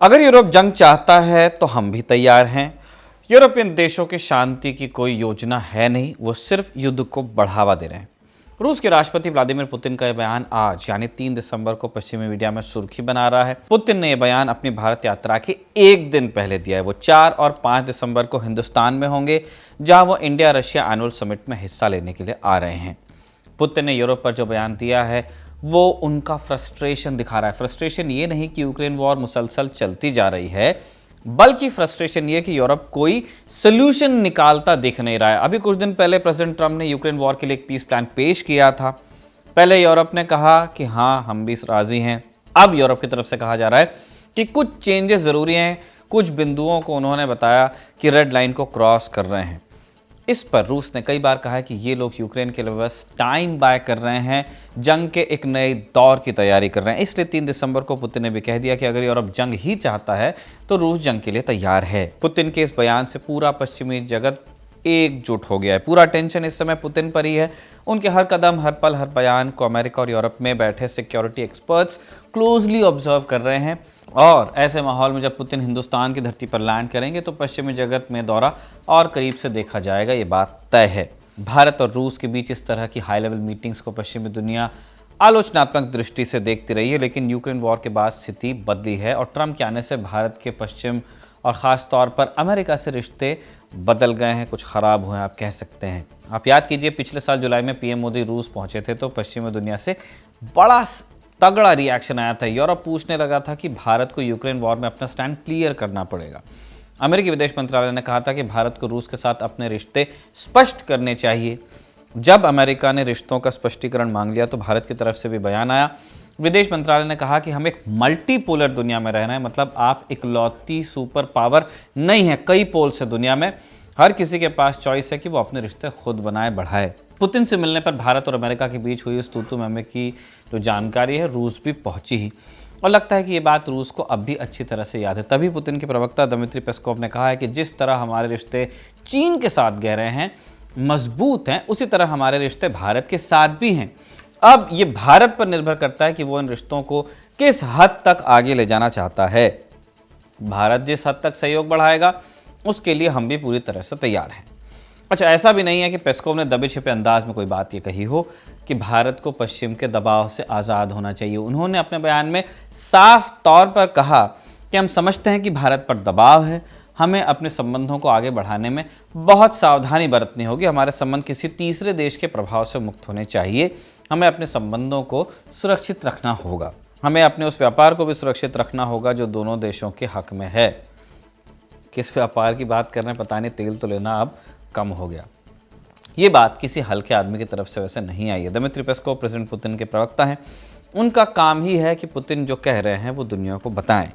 अगर यूरोप जंग चाहता है तो हम भी तैयार हैं। यूरोपियन देशों की शांति की कोई योजना है नहीं, वो सिर्फ युद्ध को बढ़ावा दे रहे हैं। रूस के राष्ट्रपति व्लादिमीर पुतिन का यह बयान आज यानी 3 दिसंबर को पश्चिमी मीडिया में सुर्खी बना रहा है। पुतिन ने यह बयान अपनी भारत यात्रा के एक दिन पहले दिया है। वो 4 और 5 दिसंबर को हिंदुस्तान में होंगे, जहां वो इंडिया रशिया एनुअल समिट में हिस्सा लेने के लिए आ रहे हैं। पुतिन ने यूरोप पर जो बयान दिया है वो उनका फ्रस्ट्रेशन दिखा रहा है। फ्रस्ट्रेशन ये नहीं कि यूक्रेन वॉर मुसलसल चलती जा रही है, बल्कि फ्रस्ट्रेशन ये कि यूरोप कोई सोल्यूशन निकालता दिख नहीं रहा है। अभी कुछ दिन पहले प्रेसिडेंट ट्रंप ने यूक्रेन वॉर के लिए एक पीस प्लान पेश किया था। पहले यूरोप ने कहा कि हाँ, हम भी राजी हैं। अब यूरोप की तरफ से कहा जा रहा है कि कुछ चेंजेस ज़रूरी हैं। कुछ बिंदुओं को उन्होंने बताया कि रेड लाइन को क्रॉस कर रहे हैं। इस पर रूस ने कई बार कहा है कि ये लोग यूक्रेन के लिए बस टाइम बाय कर रहे हैं, जंग के एक नए दौर की तैयारी कर रहे हैं। इसलिए 3 दिसंबर को पुतिन ने भी कह दिया कि अगर यूरोप जंग ही चाहता है तो रूस जंग के लिए तैयार है। पुतिन के इस बयान से पूरा पश्चिमी जगत एकजुट हो गया है। पूरा टेंशन इस समय पुतिन पर ही है। उनके हर कदम, हर पल, हर बयान को अमेरिका और यूरोप में बैठे सिक्योरिटी एक्सपर्ट्स क्लोजली ऑब्जर्व कर रहे हैं। और ऐसे माहौल में जब पुतिन हिंदुस्तान की धरती पर लैंड करेंगे तो पश्चिमी जगत में दौरा और करीब से देखा जाएगा, ये बात तय है। भारत और रूस के बीच इस तरह की हाई लेवल मीटिंग्स को पश्चिमी दुनिया आलोचनात्मक दृष्टि से देखती रही है, लेकिन यूक्रेन वॉर के बाद स्थिति बदली है और ट्रंप के आने से भारत के पश्चिम और ख़ास तौर पर अमेरिका से रिश्ते बदल गए हैं, कुछ ख़राब हुए हैं, आप कह सकते हैं। आप याद कीजिए, पिछले साल जुलाई में पीएम मोदी रूस पहुंचे थे तो पश्चिमी दुनिया से बड़ा तगड़ा रिएक्शन आया था। यूरोप पूछने लगा था कि भारत को यूक्रेन वॉर में अपना स्टैंड क्लियर करना पड़ेगा। अमेरिकी विदेश मंत्रालय ने कहा था कि भारत को रूस के साथ अपने रिश्ते स्पष्ट करने चाहिए। जब अमेरिका ने रिश्तों का स्पष्टीकरण मांग लिया तो भारत की तरफ से भी बयान आया। विदेश मंत्रालय ने कहा कि हम एक मल्टीपोलर दुनिया में रह रहे हैं, मतलब आप इकलौती सुपर पावर नहीं है, कई पोल से दुनिया में हर किसी के पास चॉइस है कि वो अपने रिश्ते खुद बनाए बढ़ाए। पुतिन से मिलने पर भारत और अमेरिका के बीच हुई इस तूतू मैमे की जो जानकारी है, रूस भी पहुंची ही और लगता है कि ये बात रूस को अब भी अच्छी तरह से याद है। तभी पुतिन के प्रवक्ता दिमित्री पेस्कोव ने कहा है कि जिस तरह हमारे रिश्ते चीन के साथ गहरे हैं, मजबूत हैं, उसी तरह हमारे रिश्ते भारत के साथ भी हैं। अब ये भारत पर निर्भर करता है कि वो इन रिश्तों को किस हद तक आगे ले जाना चाहता है। भारत जिस हद तक सहयोग बढ़ाएगा उसके लिए हम भी पूरी तरह से तैयार हैं। अच्छा, ऐसा भी नहीं है कि पेस्कोव ने दबे छिपे अंदाज में कोई बात ये कही हो कि भारत को पश्चिम के दबाव से आज़ाद होना चाहिए। उन्होंने अपने बयान में साफ तौर पर कहा कि हम समझते हैं कि भारत पर दबाव है, हमें अपने संबंधों को आगे बढ़ाने में बहुत सावधानी बरतनी होगी। हमारे संबंध किसी तीसरे देश के प्रभाव से मुक्त होने चाहिए। हमें अपने संबंधों को सुरक्षित रखना होगा। हमें अपने उस व्यापार को भी सुरक्षित रखना होगा जो दोनों देशों के हक में है। किस व्यापार की बात कर रहे हैं पता नहीं, तेल तो लेना अब कम हो गया। ये बात किसी हल्के आदमी की तरफ से वैसे नहीं आई है। दिमित्री पेस्कोव प्रेसिडेंट पुतिन के प्रवक्ता हैं। उनका काम ही है कि पुतिन जो कह रहे हैं वो दुनिया को बताएं,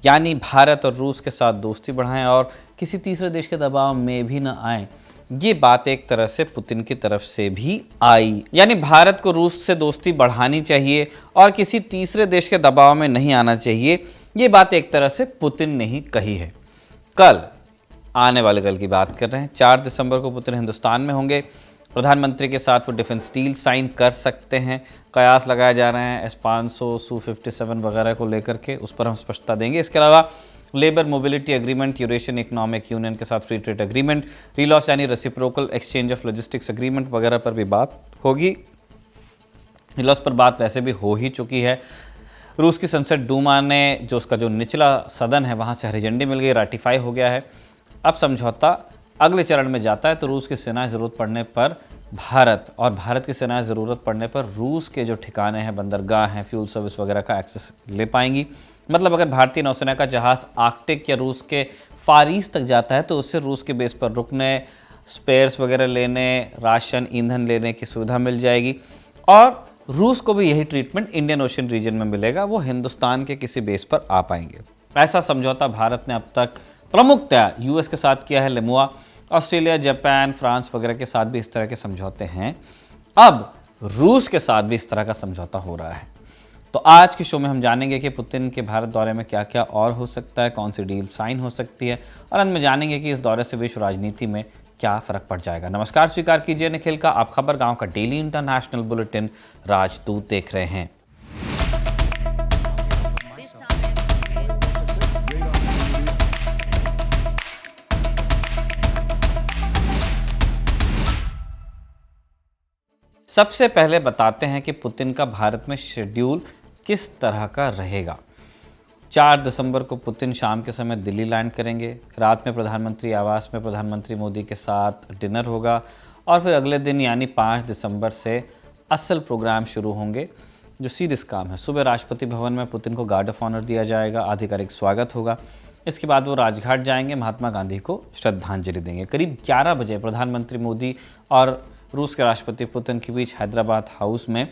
यानी भारत और रूस के साथ दोस्ती बढ़ाएं और किसी तीसरे देश के दबाव में भी न आएं। ये बात एक तरह से पुतिन की तरफ से भी आई, यानी भारत को रूस से दोस्ती बढ़ानी चाहिए और किसी तीसरे देश के दबाव में नहीं आना चाहिए। ये बात एक तरह से पुतिन ने ही कही है। कल आने वाले कल की बात कर रहे हैं, 4 दिसंबर को पुतिन हिंदुस्तान में होंगे। प्रधानमंत्री के साथ वो डिफेंस डील साइन कर सकते हैं। कयास लगाए जा रहे हैं S-500, Su-57 वगैरह को लेकर के, उस पर हम स्पष्टता देंगे। इसके अलावा labour mobility agreement, Eurasian economic union के साथ फ्री ट्रेड एग्रीमेंट, रिलॉस यानी reciprocal exchange of logistics agreement वगैरह पर भी बात होगी। रिलॉस पर बात वैसे भी हो ही चुकी है। रूस की संसद डूमा ने जो उसका जो निचला सदन है वहाँ से हरी झंडी मिल गई, राटिफाई हो गया है। अब समझौता अगले चरण में जाता है तो रूस की सेनाएं ज़रूरत पड़ने पर भारत और भारत की सेनाएं ज़रूरत पड़ने पर रूस के जो ठिकाने हैं, बंदरगाह हैं, फ्यूल सर्विस वगैरह का एक्सेस ले पाएंगी। मतलब अगर भारतीय नौसेना का जहाज़ आर्कटिक या रूस के फार ईस्ट तक जाता है तो उससे रूस के बेस पर रुकने, स्पेयर्स वगैरह लेने, राशन, ईंधन लेने की सुविधा मिल जाएगी और रूस को भी यही ट्रीटमेंट इंडियन ओशन रीजन में मिलेगा। वो हिंदुस्तान के किसी बेस पर आ पाएंगे। ऐसा समझौता भारत ने अब तक प्रमुखतया यूएस के साथ किया है। लेमुआ, ऑस्ट्रेलिया, जापान, फ्रांस वगैरह के साथ भी इस तरह के समझौते हैं। अब रूस के साथ भी इस तरह का समझौता हो रहा है। तो आज के शो में हम जानेंगे कि पुतिन के भारत दौरे में क्या क्या और हो सकता है, कौन सी डील साइन हो सकती है और अंत में जानेंगे कि इस दौरे से विश्व राजनीति में क्या फ़र्क पड़ जाएगा। नमस्कार, स्वीकार कीजिए निखिल का। आप खबर गांव का डेली इंटरनेशनल बुलेटिन राजदूत देख रहे हैं। सबसे पहले बताते हैं कि पुतिन का भारत में शेड्यूल किस तरह का रहेगा। 4 दिसंबर को पुतिन शाम के समय दिल्ली लैंड करेंगे। रात में प्रधानमंत्री आवास में प्रधानमंत्री मोदी के साथ डिनर होगा और फिर अगले दिन यानी 5 दिसंबर से असल प्रोग्राम शुरू होंगे, जो सीरियस काम है। सुबह राष्ट्रपति भवन में पुतिन को गार्ड ऑफ ऑनर दिया जाएगा, आधिकारिक स्वागत होगा। इसके बाद वो राजघाट जाएंगे, महात्मा गांधी को श्रद्धांजलि देंगे। करीब 11 बजे प्रधानमंत्री मोदी और रूस के राष्ट्रपति पुतिन के बीच हैदराबाद हाउस में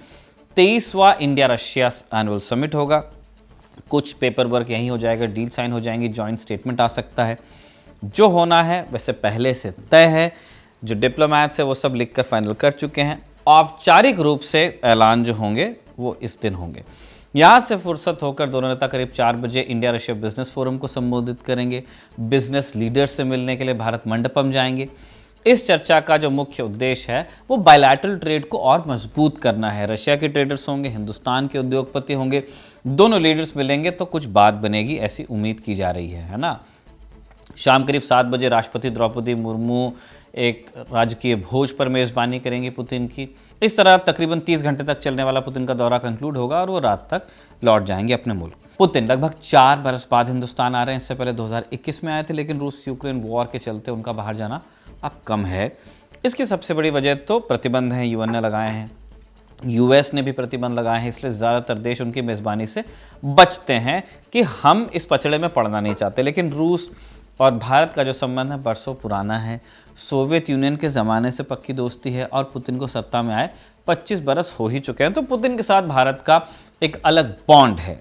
23वां इंडिया रशिया एनुअल समिट होगा। कुछ पेपर वर्क यहीं हो जाएगा, डील साइन हो जाएंगी, जॉइंट स्टेटमेंट आ सकता है। जो होना है वैसे पहले से तय है, जो डिप्लोमैट्स है वो सब लिखकर फाइनल कर चुके हैं। औपचारिक रूप से ऐलान जो होंगे वो इस दिन होंगे। यहाँ से फुर्सत होकर दोनों नेता करीब 4 बजे इंडिया रशिया बिजनेस फोरम को संबोधित करेंगे। बिजनेस लीडर्स से मिलने के लिए भारत मंडपम जाएंगे। इस चर्चा का जो मुख्य उद्देश्य है वो बायलैटरल ट्रेड को और मजबूत करना है। रशिया के ट्रेडर्स होंगे, हिंदुस्तान के उद्योगपति होंगे, दोनों लीडर्स मिलेंगे तो कुछ बात बनेगी, ऐसी उम्मीद की जा रही है ना। शाम करीब 7 बजे राष्ट्रपति द्रौपदी मुर्मू एक राजकीय भोज पर मेज़बानी करेंगी पुतिन की। इस तरह तकरीबन 30 घंटे तक चलने वाला पुतिन का दौरा कंक्लूड होगा और वो रात तक लौट जाएंगे अपने मुल्क। पुतिन लगभग 4 बरस बाद हिंदुस्तान आ रहे हैं। इससे पहले 2021 में आए थे, लेकिन रूस यूक्रेन वॉर के चलते उनका बाहर जाना अब कम है। इसकी सबसे बड़ी वजह तो प्रतिबंध हैं, यूएन ने लगाए हैं, यूएस ने भी प्रतिबंध लगाए हैं। इसलिए ज़्यादातर देश उनकी मेज़बानी से बचते हैं कि हम इस पचड़े में पड़ना नहीं चाहते। लेकिन रूस और भारत का जो संबंध है बरसों पुराना है। सोवियत यूनियन के ज़माने से पक्की दोस्ती है और पुतिन को सत्ता में आए 25 बरस हो ही चुके हैं। तो पुतिन के साथ भारत का एक अलग बॉन्ड है।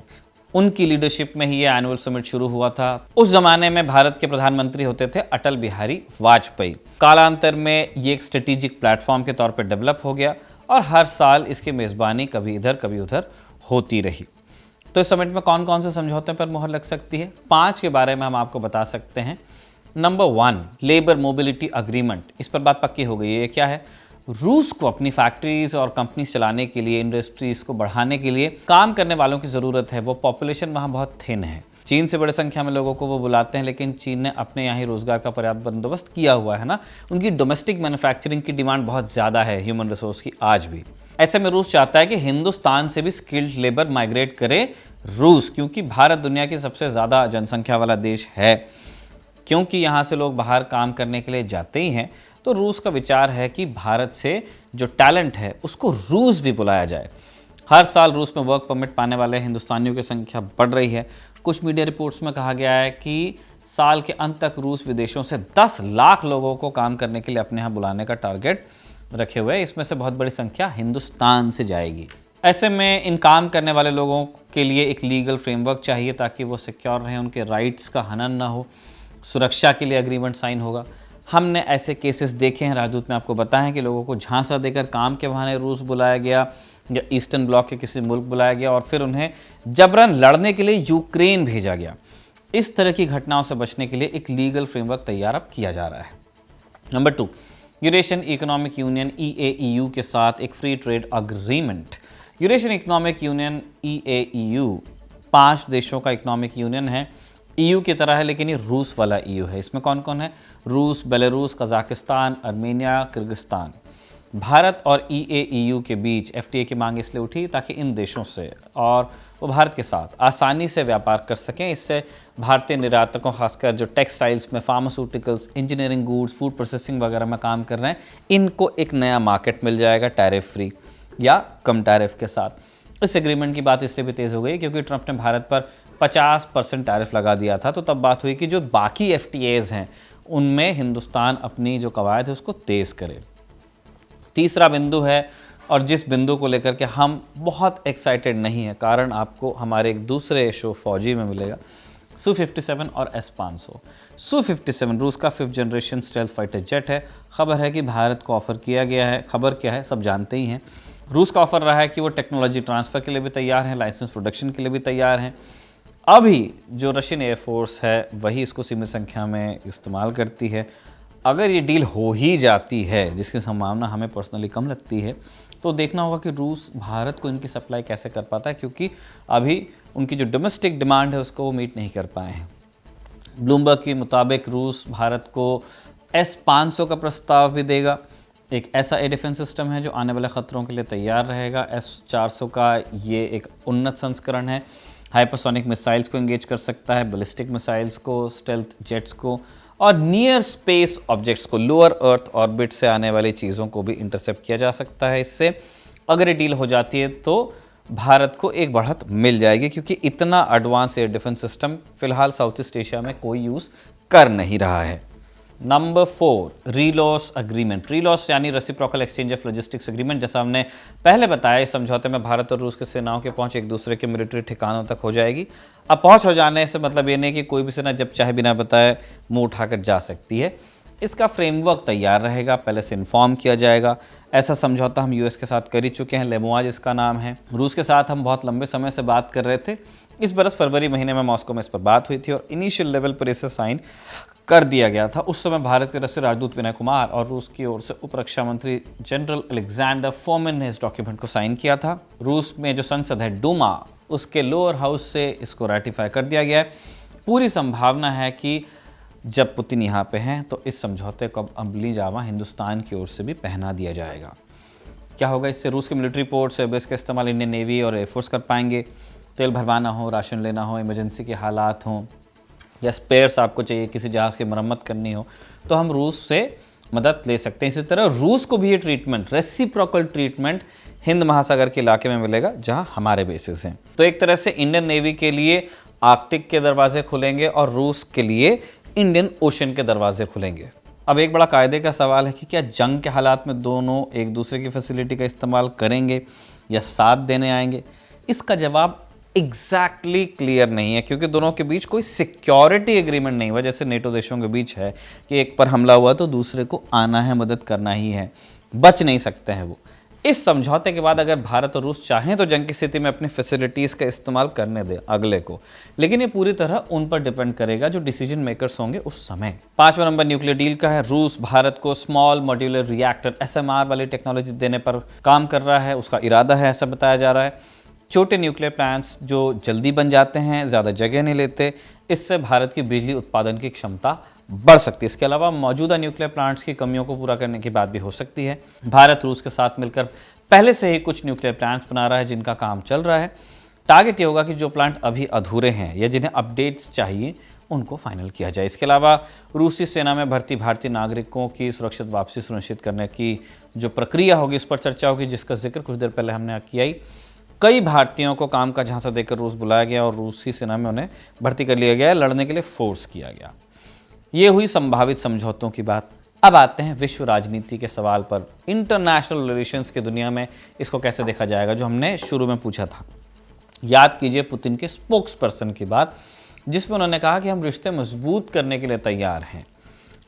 उनकी लीडरशिप में ही ये एनुअल समिट शुरू हुआ था। उस जमाने में भारत के प्रधानमंत्री होते थे अटल बिहारी वाजपेयी। कालांतर में ये एक स्ट्रेटेजिक प्लेटफॉर्म के तौर पर डेवलप हो गया और हर साल इसकी मेज़बानी कभी इधर कभी उधर होती रही। तो इस समिट में कौन कौन से समझौते पर मोहर लग सकती है? 5 के बारे में हम आपको बता सकते हैं। Number 1, labour mobility agreement. इस पर बात पक्की हो गई है। ये क्या है? रूस को अपनी फैक्ट्रीज और कंपनीज चलाने के लिए, इंडस्ट्रीज को बढ़ाने के लिए काम करने वालों की ज़रूरत है। वो पॉपुलेशन वहाँ बहुत थिन है। चीन से बड़ी संख्या में लोगों को वो बुलाते हैं, लेकिन चीन ने अपने यहाँ ही रोजगार का पर्याप्त बंदोबस्त किया हुआ है ना। उनकी डोमेस्टिक मैन्युफैक्चरिंग की डिमांड बहुत ज़्यादा है ह्यूमन रिसोर्स की आज भी। ऐसे में रूस चाहता है कि हिंदुस्तान से भी स्किल्ड लेबर माइग्रेट करे रूस, क्योंकि भारत दुनिया की सबसे ज़्यादा जनसंख्या वाला देश है। क्योंकि यहाँ से लोग बाहर काम करने के लिए जाते ही हैं, तो रूस का विचार है कि भारत से जो टैलेंट है उसको रूस भी बुलाया जाए। हर साल रूस में वर्क परमिट पाने वाले हिंदुस्तानियों की संख्या बढ़ रही है। कुछ मीडिया रिपोर्ट्स में कहा गया है कि साल के अंत तक रूस विदेशों से 10 लाख लोगों को काम करने के लिए अपने यहाँ बुलाने का टारगेट रखे हुए हैं। इसमें से बहुत बड़ी संख्या हिंदुस्तान से जाएगी। ऐसे में इन काम करने वाले लोगों के लिए एक लीगल फ्रेमवर्क चाहिए ताकि वो सिक्योर रहें, उनके राइट्स का हनन ना हो। सुरक्षा के लिए एग्रीमेंट साइन होगा। हमने ऐसे केसेस देखे हैं, राजदूत में आपको बताएं कि लोगों को झांसा देकर काम के बहाने रूस बुलाया गया या ईस्टर्न ब्लॉक के किसी मुल्क बुलाया गया और फिर उन्हें जबरन लड़ने के लिए यूक्रेन भेजा गया। इस तरह की घटनाओं से बचने के लिए एक लीगल फ्रेमवर्क तैयार अब किया जा रहा है। Number 2, Eurasian economic union EAEU के साथ एक free trade agreement. Eurasian economic union EAEU 5 देशों का इकोनॉमिक यूनियन है। EU की तरह है, लेकिन ये रूस वाला EU है। इसमें कौन कौन है? रूस, Belarus, Kazakhstan, Armenia, Kyrgyzstan. Bharat और EAEU के बीच FTA की मांग इसलिए उठी ताकि इन देशों से और वो भारत के साथ आसानी से व्यापार कर सकें। इससे भारतीय निर्यातकों, खासकर जो टेक्सटाइल्स में, pharmaceuticals, engineering goods, food processing वगैरह में काम कर रहे हैं, इनको एक नया मार्केट मिल जाएगा टैरिफ फ्री या कम टैरिफ के साथ। इस एग्रीमेंट की बात इसलिए भी तेज़ हो गई क्योंकि ट्रंप ने भारत पर 50% टैरिफ लगा दिया था। तो तब बात हुई कि जो बाकी FTAs हैं उनमें हिंदुस्तान अपनी जो कवायद है उसको तेज़ करे। तीसरा बिंदु है, और जिस बिंदु को लेकर के हम बहुत एक्साइटेड नहीं हैं, कारण आपको हमारे एक दूसरे शो फौजी में मिलेगा, Su-57 और S-500। Su-57 रूस का 5th generation stealth fighter jet है। खबर है कि भारत को ऑफर किया गया है। खबर क्या है सब जानते ही हैं। रूस का ऑफर रहा है कि वो टेक्नोलॉजी ट्रांसफ़र के लिए भी तैयार हैं, लाइसेंस प्रोडक्शन के लिए भी तैयार हैं। अभी जो रशियन एयरफोर्स है वही इसको सीमित संख्या में इस्तेमाल करती है। अगर ये डील हो ही जाती है, जिसकी संभावना हमें पर्सनली कम लगती है, तो देखना होगा कि रूस भारत को इनकी सप्लाई कैसे कर पाता है, क्योंकि अभी उनकी जो डोमेस्टिक डिमांड है उसको वो मीट नहीं कर पाए हैं। ब्लूमबर्ग के मुताबिक रूस भारत को S-500 का प्रस्ताव भी देगा। एक ऐसा एयर डिफेंस सिस्टम है जो आने वाले खतरों के लिए तैयार रहेगा। S-400 का ये एक उन्नत संस्करण है। हाइपरसोनिक मिसाइल्स को एंगेज कर सकता है, बैलिस्टिक मिसाइल्स को, स्टेल्थ जेट्स को और नियर स्पेस ऑब्जेक्ट्स को, लोअर अर्थ ऑर्बिट से आने वाली चीज़ों को भी इंटरसेप्ट किया जा सकता है। इससे अगर ये डील हो जाती है तो भारत को एक बढ़त मिल जाएगी, क्योंकि इतना एडवांस एयर डिफेंस सिस्टम फिलहाल साउथ ईस्ट एशिया में कोई यूज़ कर नहीं रहा है। Number 4, रीलॉस agreement. रीलॉस यानी reciprocal exchange of logistics agreement. जैसा हमने पहले बताया, इस समझौते में भारत और रूस की सेनाओं की पहुंच एक दूसरे के मिलिट्री ठिकानों तक हो जाएगी। अब पहुंच हो जाने से मतलब ये नहीं कि कोई भी सेना जब चाहे बिना बताए मुंह उठाकर जा सकती है। इसका फ्रेमवर्क तैयार रहेगा, पहले से इन्फॉर्म किया जाएगा। ऐसा समझौता हम यूएस के साथ कर ही चुके हैं, लेमोआज इसका नाम है। रूस के साथ हम बहुत लंबे समय से बात कर रहे थे। इस बरस फरवरी महीने में मॉस्को में इस पर बात हुई थी और इनिशियल लेवल पर इसे साइन कर दिया गया था। उस समय भारत की तरफ से राजदूत विनय कुमार और रूस की ओर से उप रक्षा मंत्री जनरल अलेक्जेंडर फोमिन ने इस डॉक्यूमेंट को साइन किया था। रूस में जो संसद है डूमा, उसके लोअर हाउस से इसको रेटिफाई कर दिया गया है। पूरी संभावना है कि जब पुतिन यहाँ पे हैं तो इस समझौते को अब अमली जामा हिंदुस्तान की ओर से भी पहना दिया जाएगा। क्या होगा इससे? रूस के मिलिट्री पोर्ट्स या बेस का इस्तेमाल इंडियन नेवी और एयरफोर्स कर पाएंगे। तेल भरवाना हो, राशन लेना हो, इमरजेंसी के हालात हों या स्पेयर्स आपको चाहिए, किसी जहाज़ की मरम्मत करनी हो, तो हम रूस से मदद ले सकते हैं। इसी तरह रूस को भी ये ट्रीटमेंट, रेसिप्रोकल ट्रीटमेंट हिंद महासागर के इलाके में मिलेगा जहाँ हमारे बेसिस हैं। तो एक तरह से इंडियन नेवी के लिए आर्कटिक के दरवाजे खुलेंगे और रूस के लिए इंडियन ओशन के दरवाजे खुलेंगे। अब एक बड़ा कायदे का सवाल है कि क्या जंग के हालात में दोनों एक दूसरे की फैसिलिटी का इस्तेमाल करेंगे या साथ देने आएंगे? इसका जवाब एग्जैक्टली क्लियर नहीं है, क्योंकि दोनों के बीच कोई सिक्योरिटी एग्रीमेंट नहीं हुआ, जैसे नेटो देशों के बीच है कि एक पर हमला हुआ तो दूसरे को आना है, मदद करना ही है, बच नहीं सकते हैं वो। इस समझौते के बाद अगर भारत और रूस चाहें तो जंग की स्थिति में अपनी फैसिलिटीज़ का इस्तेमाल करने दें अगले को, लेकिन ये पूरी तरह उन पर डिपेंड करेगा जो डिसीजन मेकर्स होंगे उस समय। 5वां नंबर न्यूक्लियर डील का है। रूस भारत को स्मॉल मॉड्यूलर रिएक्टर SMR वाली टेक्नोलॉजी देने पर काम कर रहा है, उसका इरादा है, ऐसा बताया जा रहा है। छोटे न्यूक्लियर प्लांट्स जो जल्दी बन जाते हैं, ज़्यादा जगह नहीं लेते, इससे भारत की बिजली उत्पादन की क्षमता बढ़ सकती है। इसके अलावा मौजूदा न्यूक्लियर प्लांट्स की कमियों को पूरा करने की बात भी हो सकती है। भारत रूस के साथ मिलकर पहले से ही कुछ न्यूक्लियर प्लांट्स बना रहा है जिनका काम चल रहा है। टारगेट ये होगा कि जो प्लांट अभी अधूरे हैं या जिन्हें अपडेट्स चाहिए उनको फाइनल किया जाए। इसके अलावा रूसी सेना में भर्ती भारतीय नागरिकों की सुरक्षित वापसी सुनिश्चित करने की जो प्रक्रिया होगी, इस पर चर्चा होगी, जिसका जिक्र कुछ देर पहले हमने किया ही। कई भारतीयों को काम का झांसा देकर रूस बुलाया गया और रूसी सेना में उन्हें भर्ती कर लिया गया, लड़ने के लिए फोर्स किया गया। ये हुई संभावित समझौतों की बात। अब आते हैं विश्व राजनीति के सवाल पर। इंटरनेशनल रिलेशंस की दुनिया में इसको कैसे देखा जाएगा, जो हमने शुरू में पूछा था। याद कीजिए पुतिन के स्पोक्स पर्सन की बात, जिसमें उन्होंने कहा कि हम रिश्ते मजबूत करने के लिए तैयार हैं।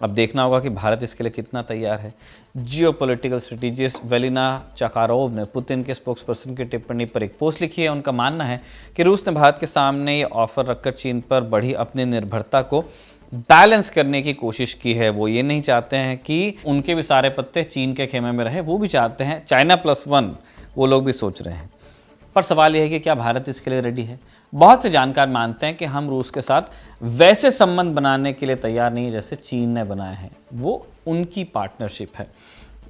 अब देखना होगा कि भारत इसके लिए कितना तैयार है। जियोपॉलिटिकल स्ट्रेटेजिस्ट वेलिना चाकारोव ने पुतिन के स्पोक्स पर्सन की टिप्पणी पर एक पोस्ट लिखी है। उनका मानना है कि रूस ने भारत के सामने ये ऑफर रखकर चीन पर बढ़ी अपनी निर्भरता को बैलेंस करने की कोशिश की है। वो ये नहीं चाहते हैं कि उनके भी सारे पत्ते चीन के खेमे में रहे, वो भी चाहते हैं चाइना +1 वो लोग भी सोच रहे हैं। पर सवाल यह है कि क्या भारत इसके लिए रेडी है? बहुत से जानकार मानते हैं कि हम रूस के साथ वैसे संबंध बनाने के लिए तैयार नहीं जैसे चीन ने बनाए हैं, वो उनकी पार्टनरशिप है।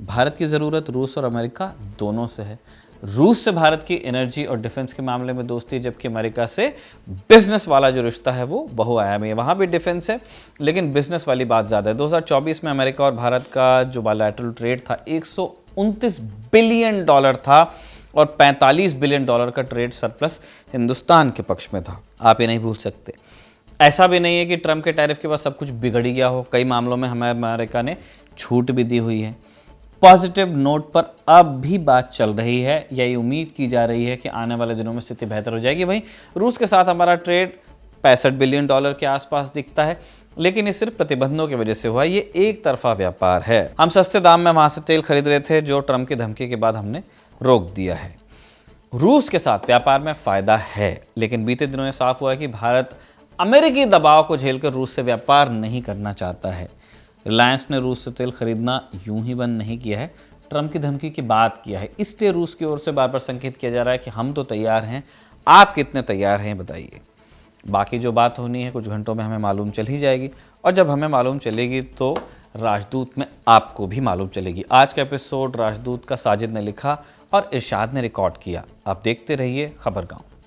भारत की ज़रूरत रूस और अमेरिका दोनों से है। रूस से भारत की एनर्जी और डिफेंस के मामले में दोस्ती है, जबकि अमेरिका से बिजनेस वाला जो रिश्ता है वो बहुआयामी है। वहाँ भी डिफेंस है लेकिन बिजनेस वाली बात ज़्यादा है। 2024 में अमेरिका और भारत का जो बायलैटरल ट्रेड था $129 बिलियन था और $45 बिलियन का ट्रेड सरप्लस हिंदुस्तान के पक्ष में था। आप ये नहीं भूल सकते। ऐसा भी नहीं है कि ट्रंप के टैरिफ के बाद सब कुछ बिगड़ गया हो। कई मामलों में हमें अमेरिका ने छूट भी दी हुई है। पॉजिटिव नोट पर अब भी बात चल रही है, यही उम्मीद की जा रही है कि आने वाले दिनों में स्थिति बेहतर हो जाएगी। वहीं रूस के साथ हमारा ट्रेड $65 बिलियन के आसपास दिखता है, लेकिन ये सिर्फ प्रतिबंधों की वजह से हुआ। ये एक तरफा व्यापार है। हम सस्ते दाम में वहां से तेल खरीद रहे थे, जो ट्रंप की धमकी के बाद हमने रोक दिया है। रूस के साथ व्यापार में फायदा है, लेकिन बीते दिनों में साफ हुआ है कि भारत अमेरिकी दबाव को झेलकर रूस से व्यापार नहीं करना चाहता है। रिलायंस ने रूस से तेल खरीदना यूं ही बंद नहीं किया है, ट्रंप की धमकी की बात किया है। इसलिए रूस की ओर से बार बार संकेत किया जा रहा है कि हम तो तैयार हैं, आप कितने तैयार हैं बताइए। बाकी जो बात होनी है कुछ घंटों में हमें मालूम चल ही जाएगी, और जब हमें मालूम चलेगी तो राजदूत में आपको भी मालूम चलेगी। आज का एपिसोड राजदूत का साजिद ने लिखा और इरशाद ने रिकॉर्ड किया। आप देखते रहिए खबरगांव।